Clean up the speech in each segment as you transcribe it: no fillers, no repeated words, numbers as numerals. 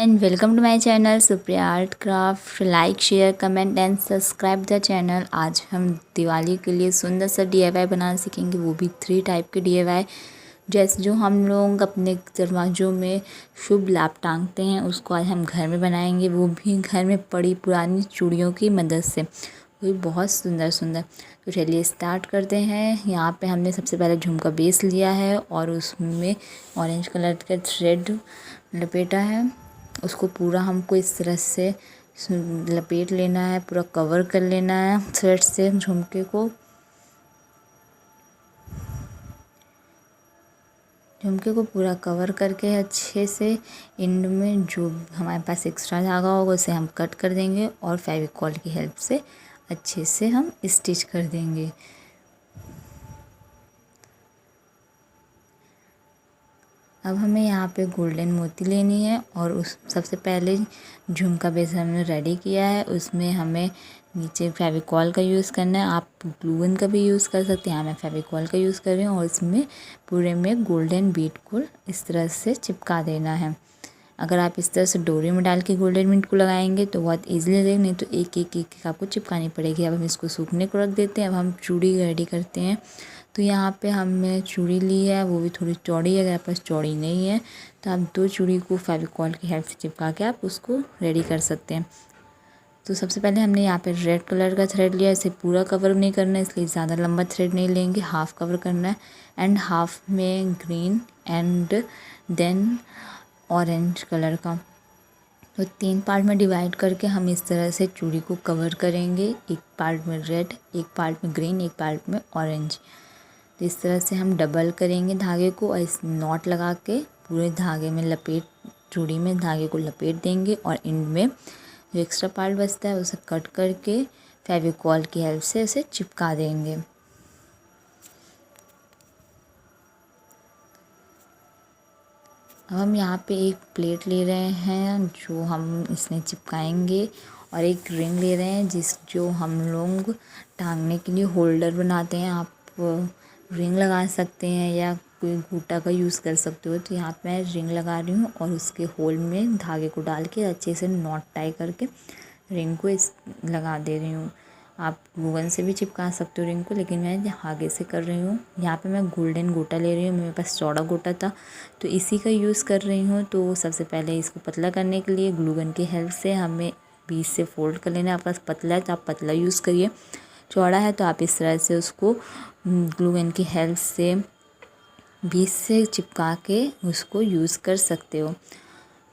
And welcome to my channel Supriya art craft. Like share comment and subscribe the channel. आज हम दिवाली के लिए सुंदर सा DIY बनाना सीखेंगे, वो भी 3 टाइप के DIY। जैसे जो हम लोग अपने दरवाज़ों में शुभ लाभ टांगते हैं, उसको आज हम घर में बनाएंगे, वो भी घर में पड़ी पुरानी चूड़ियों की मदद से। वो भी बहुत सुंदर सुंदर। तो चलिए स्टार्ट करते हैं। यहाँ पे हमने सबसे पहले झुमका बेस लिया है और उसमें ऑरेंज कलर का थ्रेड लपेटा है। उसको पूरा हमको इस तरह से लपेट लेना है, पूरा कवर कर लेना है थ्रेड से झुमके को। झुमके को पूरा कवर करके अच्छे से एंड में जो हमारे पास एक्स्ट्रा धागा होगा उसे हम कट कर देंगे और फेविकॉल की हेल्प से अच्छे से हम स्टिच कर देंगे। अब हमें यहाँ पे गोल्डन मोती लेनी है और उस सबसे पहले झुमका बेस हमने रेडी किया है, उसमें हमें नीचे फेविकॉल का यूज़ करना है। आप ग्लू गन का भी यूज़ कर सकते हैं, मैं फेविकॉल का यूज़ कर रही हूँ और इसमें पूरे में गोल्डन बीड को इस तरह से चिपका देना है। अगर आप इस तरह से डोरी में डाल के गोल्डन बीड को लगाएंगे तो बहुत ईजिली लगेगा, नहीं तो एक एक एक एक आपको चिपकानी पड़ेगी। अब हम इसको सूखने को रख देते हैं। अब हम चूड़ी रेडी करते हैं। तो यहाँ पे हमने चूड़ी ली है, वो भी थोड़ी चौड़ी है। अगर आपके पास चौड़ी नहीं है तो आप 2 चूड़ी को फेविकॉल की हेल्प से चिपका के आप उसको रेडी कर सकते हैं। तो सबसे पहले हमने यहाँ पे रेड कलर का थ्रेड लिया। इसे पूरा कवर नहीं करना है, इसलिए ज़्यादा लंबा थ्रेड नहीं लेंगे, हाफ कवर करना है। एंड हाफ में green and then orange colour का। तो 3 पार्ट में डिवाइड करके हम इस तरह से चूड़ी को कवर करेंगे। एक पार्ट में रेड, एक पार्ट में ग्रीन, एक पार्ट में ऑरेंज। तो इस तरह से हम डबल करेंगे धागे को और इस नॉट लगा के पूरे धागे में चूड़ी में धागे को लपेट देंगे और एंड में जो एक्स्ट्रा पार्ट बचता है उसे कट करके फेविकॉल की हेल्प से उसे चिपका देंगे। अब हम यहाँ पे एक प्लेट ले रहे हैं जो हम इसमें चिपकाएंगे और एक रिंग ले रहे हैं जो हम लोग टांगने के लिए होल्डर बनाते हैं। आप रिंग लगा सकते हैं या कोई घूटा का यूज़ कर सकते हो। तो यहाँ पे मैं रिंग लगा रही हूँ और उसके होल में धागे को डाल के अच्छे से नॉट टाई करके रिंग को लगा दे रही हूँ। आप गूगन से भी चिपका सकते हो रिंग को, लेकिन मैं धागे से कर रही हूँ। यहाँ पे मैं गोल्डन गोटा ले रही हूँ, मेरे पास चौड़ा गोटा था तो इसी का यूज़ कर रही हूँ। तो सबसे पहले इसको पतला करने के लिए ग्लू गन की हेल्प से हमें बीच से फोल्ड कर लेना है। आपके पास पतला है तो आप पतला यूज़ करिए, चौड़ा है तो आप इस तरह से उसको ग्लू गन की हेल्प से बीच से चिपका के उसको यूज़ कर सकते हो।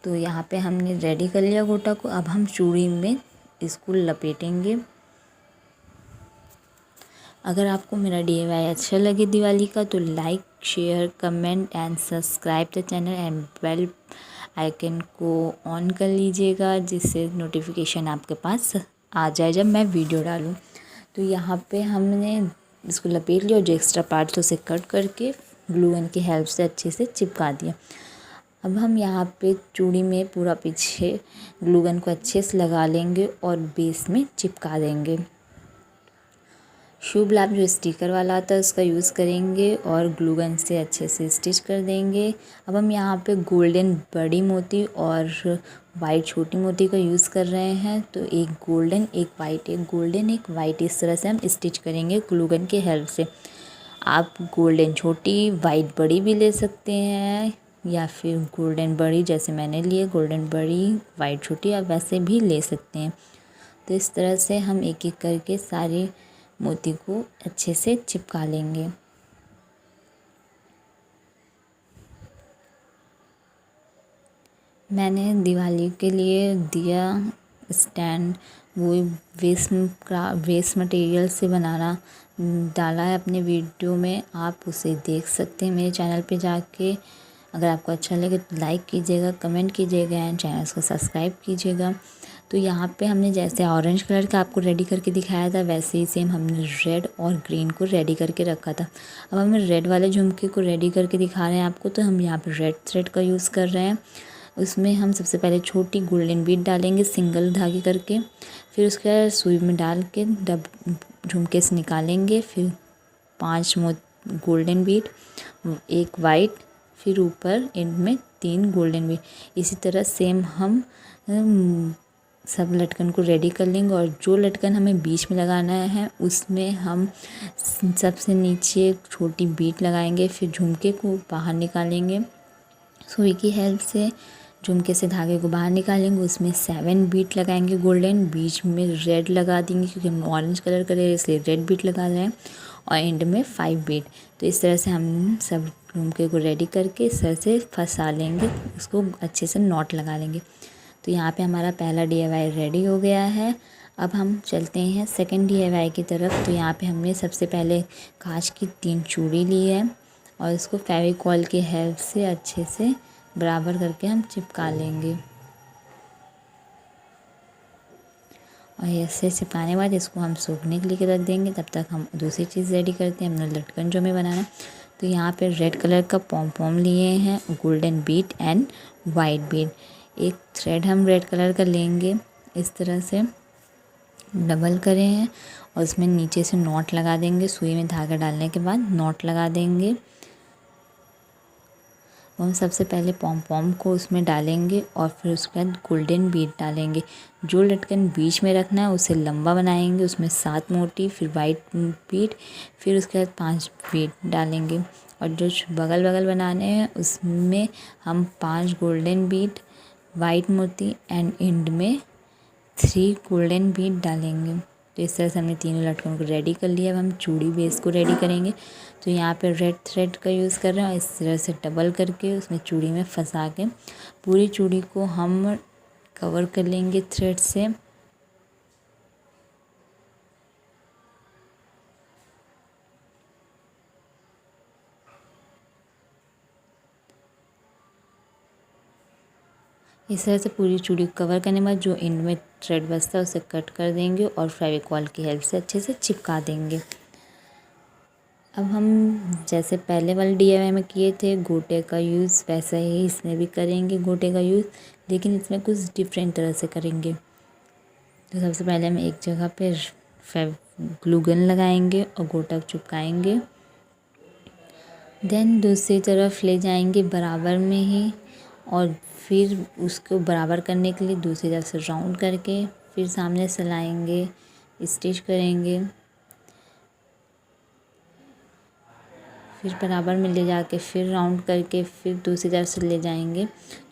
तो यहाँ पे हमने रेडी कर लिया गोटा को। अब हम चूड़ी में इसको लपेटेंगे। अगर आपको मेरा DIY अच्छा लगे दिवाली का तो like share comment and subscribe the channel and bell icon को ऑन कर लीजिएगा, जिससे नोटिफिकेशन आपके पास आ जाए जब मैं वीडियो डालूँ। तो यहाँ पे हमने इसको लपेट लिया और जो एक्स्ट्रा पार्ट थे उसे कट करके ग्लू गन की हेल्प से अच्छे से चिपका दिया। अब हम यहाँ पे चूड़ी में पूरा पीछे ग्लू गन को अच्छे से लगा लेंगे और बेस में चिपका देंगे। शुभ लाभ जो स्टिकर वाला आता है उसका यूज़ करेंगे और ग्लू गन से अच्छे से स्टिच कर देंगे। अब हम यहाँ पे गोल्डन बड़ी मोती और वाइट छोटी मोती का यूज़ कर रहे हैं। तो एक गोल्डन एक वाइट, एक गोल्डन एक वाइट, इस तरह से हम स्टिच करेंगे ग्लू गन की हेल्प से। आप गोल्डन छोटी वाइट बड़ी भी ले सकते हैं या फिर गोल्डन बड़ी जैसे मैंने लिए, गोल्डन बड़ी वाइट छोटी, आप वैसे भी ले सकते हैं। तो इस तरह से हम एक एक करके सारे मोती को अच्छे से चिपका लेंगे। मैंने दिवाली के लिए दिया स्टैंड वो वेस्ट मटेरियल से बनाना डाला है अपने वीडियो में, आप उसे देख सकते हैं मेरे चैनल पे जाके। अगर आपको अच्छा लगे तो लाइक कीजिएगा, कमेंट कीजिएगा एंड चैनल को सब्सक्राइब कीजिएगा। तो यहाँ पे हमने जैसे ऑरेंज कलर का आपको रेडी करके दिखाया था वैसे ही सेम हमने रेड और ग्रीन को रेडी करके रखा था। अब हम रेड वाले झुमके को रेडी करके दिखा रहे हैं आपको। तो हम यहाँ पे रेड थ्रेड का यूज़ कर रहे हैं। उसमें हम सबसे पहले छोटी गोल्डन बीड डालेंगे सिंगल धागे करके, फिर उसके बाद सुई में डाल के झुमके से निकालेंगे। फिर 5 गोल्डन बीड, एक वाइट, फिर ऊपर एंड में 3 गोल्डन बीड। इसी तरह सेम हम सब लटकन को रेडी कर लेंगे। और जो लटकन हमें बीच में लगाना है उसमें हम सबसे नीचे छोटी बीट लगाएंगे, फिर झुमके को बाहर निकालेंगे। सुई की हेल्प से झुमके से धागे को बाहर निकालेंगे, उसमें 7 बीट लगाएंगे गोल्डन, बीच में रेड लगा देंगे क्योंकि हम ऑरेंज कलर कर रहे हैं इसलिए रेड बीट लगा रहे हैं, और एंड में 5 बीट। तो इस तरह से हम सब झुमके को रेडी करके सर से फंसा लेंगे, उसको अच्छे से नॉट लगा लेंगे। तो यहाँ पे हमारा पहला DIY रेडी हो गया है। अब हम चलते हैं सेकंड DIY की तरफ। तो यहाँ पे हमने सबसे पहले कांच की 3 चूड़ी ली है और इसको फेविकॉल की हेल्प से अच्छे से बराबर करके हम चिपका लेंगे। और ऐसे चिपकाने के बाद इसको हम सूखने के लिए रख देंगे। तब तक हम दूसरी चीज़ रेडी करते हैं, हमने लटकन जो हमें बनाना है। तो यहाँ पे रेड कलर का पॉम पॉम लिए हैं, golden bead and white bead. एक थ्रेड हम रेड कलर का लेंगे, इस तरह से डबल करे हैं और उसमें नीचे से नॉट लगा देंगे। सुई में धागा डालने के बाद नॉट लगा देंगे। हम सबसे पहले पॉम पॉम को उसमें डालेंगे और फिर उसके बाद गोल्डन बीट डालेंगे। जो लटकन बीच में रखना है उसे लंबा बनाएंगे, उसमें 7 मोटी, फिर वाइट बीट, फिर उसके बाद 5 बीट डालेंगे। और जो बगल बगल बनाने हैं उसमें हम 5 गोल्डन बीट, वाइट मोती एंड एंड में 3 गोल्डन बीट डालेंगे। तो इस तरह से हमने तीनों लटकनों को रेडी कर लिया। अब हम चूड़ी बेस को रेडी करेंगे। तो यहाँ पे रेड थ्रेड का यूज़ कर रहे हैं और इस तरह से डबल करके उसमें चूड़ी में फंसा के पूरी चूड़ी को हम कवर कर लेंगे थ्रेड से। इस तरह से पूरी चूड़ी को कवर करने के बाद जो एंड में थ्रेड बचता है उसे कट कर देंगे और फेविकॉल की हेल्प से अच्छे से चिपका देंगे। अब हम जैसे पहले वाले DIY में किए थे गोटे का यूज़, वैसा ही इसमें भी करेंगे गोटे का यूज़, लेकिन इसमें कुछ डिफरेंट तरह से करेंगे। तो सबसे पहले हम एक जगह पे ग्लू गन लगाएंगे और गोटा चिपकाएंगे। देन दूसरी तरफ ले जाएंगे बराबर में ही और फिर उसको बराबर करने के लिए दूसरी तरफ से राउंड करके फिर सामने से लाएंगे, स्टिच करेंगे, फिर बराबर में ले जाके फिर राउंड करके फिर दूसरी तरफ से ले जाएंगे।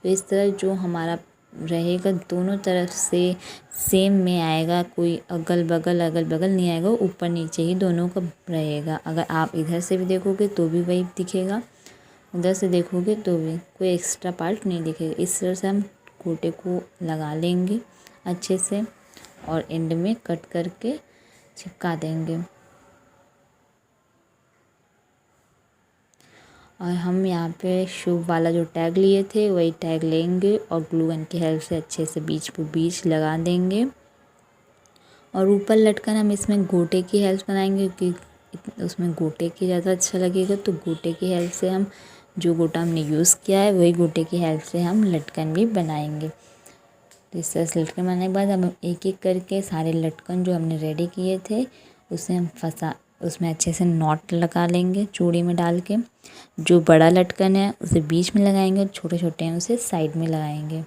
तो इस तरह जो हमारा रहेगा दोनों तरफ से सेम में आएगा, कोई अगल बगल नहीं आएगा, ऊपर नीचे ही दोनों का रहेगा। अगर आप इधर से भी देखोगे तो भी वही दिखेगा, उधर से देखोगे तो भी कोई एक्स्ट्रा पार्ट नहीं दिखेगा। इस तरह से हम गोटे को लगा लेंगे अच्छे से और एंड में कट करके चिपका देंगे। और हम यहाँ पे शुभ वाला जो टैग लिए थे वही टैग लेंगे और ग्लू गन की हेल्प से अच्छे से बीच पे बीच लगा देंगे। और ऊपर लटकन हम इसमें गोटे की हेल्प बनाएंगे क्योंकि उसमें गोटे की ज़्यादा अच्छा लगेगा। तो गोटे की हेल्प से हम जो गोटा हमने यूज़ किया है वही गोटे की हेल्प से हम लटकन भी बनाएंगे। तो इस तरह से लटकन बनाने के बाद हम एक एक करके सारे लटकन जो हमने रेडी किए थे उसे हम उसमें अच्छे से नॉट लगा लेंगे चूड़ी में डाल के। जो बड़ा लटकन है उसे बीच में लगाएंगे और छोटे छोटे हैं उसे साइड में लगाएंगे।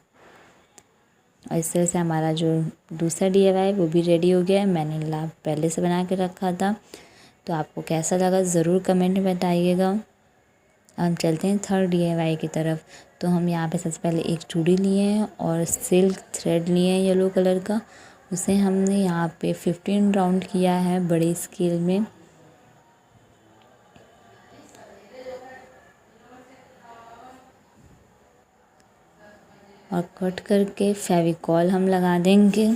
और इस तरह से हमारा जो दूसरा DIY है वो भी रेडी हो गया है। मैंने लाभ पहले से बना के रखा था। तो आपको कैसा लगा ज़रूर कमेंट में बताइएगा। अब हम चलते हैं थर्ड DIY की तरफ। तो हम यहाँ पे सबसे पहले एक चूड़ी लिए हैं और सिल्क थ्रेड लिए हैं येलो कलर का, उसे हमने यहाँ पे 15 राउंड किया है बड़े स्केल में। और कट करके फेविकॉल हम लगा देंगे।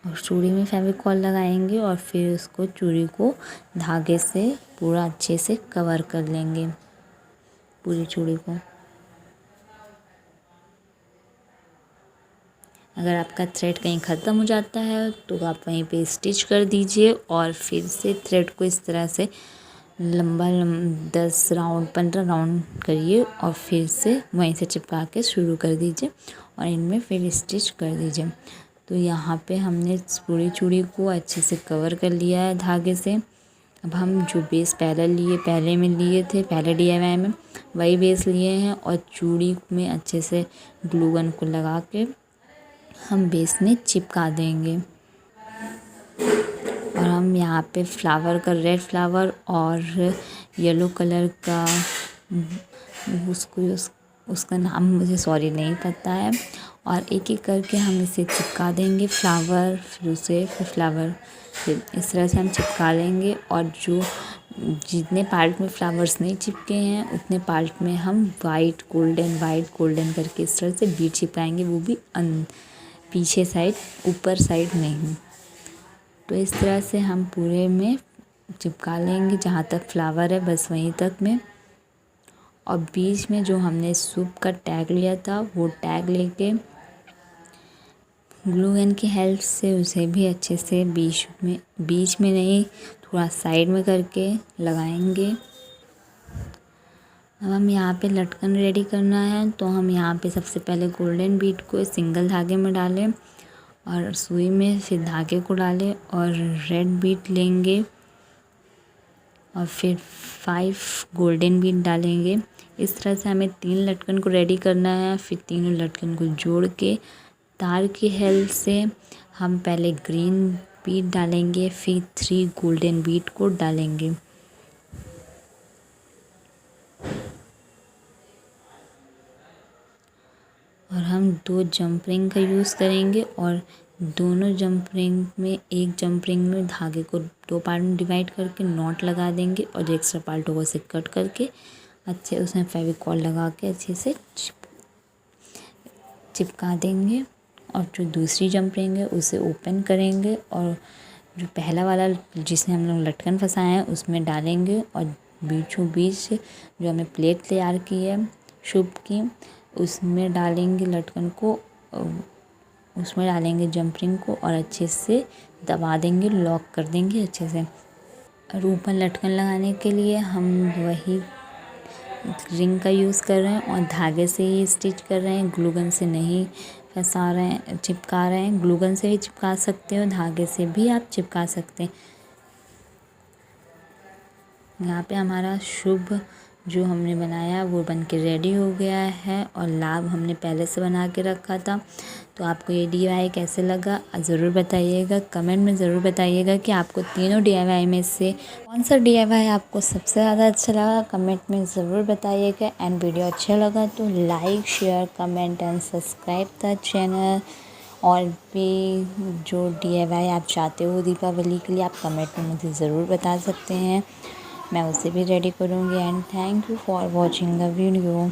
और चूड़ी में फेविकॉल लगाएंगे और फिर उसको चूड़ी को धागे से पूरा अच्छे से कवर कर लेंगे पूरी चूड़ी को। अगर आपका थ्रेड कहीं ख़त्म हो जाता है तो आप वहीं पे स्टिच कर दीजिए और फिर से थ्रेड को इस तरह से लंबा 10 राउंड 15 राउंड करिए और फिर से वहीं से चिपका के शुरू कर दीजिए और इनमें फिर स्टिच कर दीजिए। तो यहाँ पे हमने पूरी चूड़ी को अच्छे से कवर कर लिया है धागे से। अब हम जो बेस पहले में लिए थे, पहले DIY में वही बेस लिए हैं और चूड़ी में अच्छे से ग्लू गन को लगा के हम बेस में चिपका देंगे। और हम यहाँ पे फ्लावर का रेड फ्लावर और येलो कलर का उसका नाम मुझे नहीं पता है। और एक एक करके हम इसे चिपका देंगे, फ्लावर फिर फ्लावर, फिर इस तरह से हम चिपका लेंगे। और जो जितने पार्ट में फ्लावर्स नहीं चिपके हैं उतने पार्ट में हम वाइट गोल्डन करके इस तरह से बीट चिपकाएंगे, वो भी पीछे साइड, ऊपर साइड नहीं। तो इस तरह से हम पूरे में चिपका लेंगे, जहाँ तक फ्लावर है बस वहीं तक में। और बीच में जो हमने सूप का टैग लिया था वो टैग लेके ग्लू गन की हेल्प से उसे भी अच्छे से बीच में नहीं, थोड़ा साइड में करके लगाएंगे। अब हम यहाँ पे लटकन रेडी करना है, तो हम यहाँ पे सबसे पहले गोल्डन बीड को सिंगल धागे में डालें और सुई में फिर धागे को डालें और रेड बीड लेंगे और फिर 5 गोल्डन बीड डालेंगे। इस तरह से हमें 3 लटकन को रेडी करना है। फिर तीनों लटकन को जोड़ के तार की हेल्प से हम पहले ग्रीन बीड डालेंगे, फिर 3 गोल्डन बीड को डालेंगे। और हम 2 जंप रिंग का यूज़ करेंगे और दोनों जंप रिंग में, एक जंप रिंग में धागे को 2 पार्ट में डिवाइड करके नॉट लगा देंगे और जो एक्स्ट्रा पार्ट होगा उसे कट करके अच्छे उसमें फेविकॉल लगा के अच्छे से चिपका देंगे। और जो दूसरी जंप रिंग है उसे ओपन करेंगे और जो पहला वाला जिसमें हम लोग लटकन फंसाए हैं उसमें डालेंगे और बीचों बीच जो हमें प्लेट तैयार की है शुभ की, उसमें डालेंगे लटकन को, उसमें डालेंगे जंप रिंग को और अच्छे से दबा देंगे, लॉक कर देंगे अच्छे से। और ऊपर लटकन लगाने के लिए हम वही रिंग का यूज़ कर रहे हैं और धागे से ही स्टिच कर रहे हैं, ग्लू गन से नहीं फंसा रहे हैं, चिपका रहे हैं। ग्लू गन से भी चिपका सकते हो, धागे से भी आप चिपका सकते हैं। यहाँ पे हमारा शुभ जो हमने बनाया वो बन के रेडी हो गया है और लाभ हमने पहले से बना के रखा था। तो आपको ये DIY कैसे लगा ज़रूर बताइएगा, कमेंट में ज़रूर बताइएगा कि आपको तीनों DIY में से कौन सा DIY आपको सबसे ज़्यादा अच्छा लगा, कमेंट में ज़रूर बताइएगा। एंड वीडियो अच्छा लगा तो like share comment and subscribe the channel. और भी जो DIY आप चाहते हो दीपावली के लिए आप कमेंट में मुझे ज़रूर बता सकते हैं, मैं उसे भी रेडी करूँगी। And thank you for watching the video.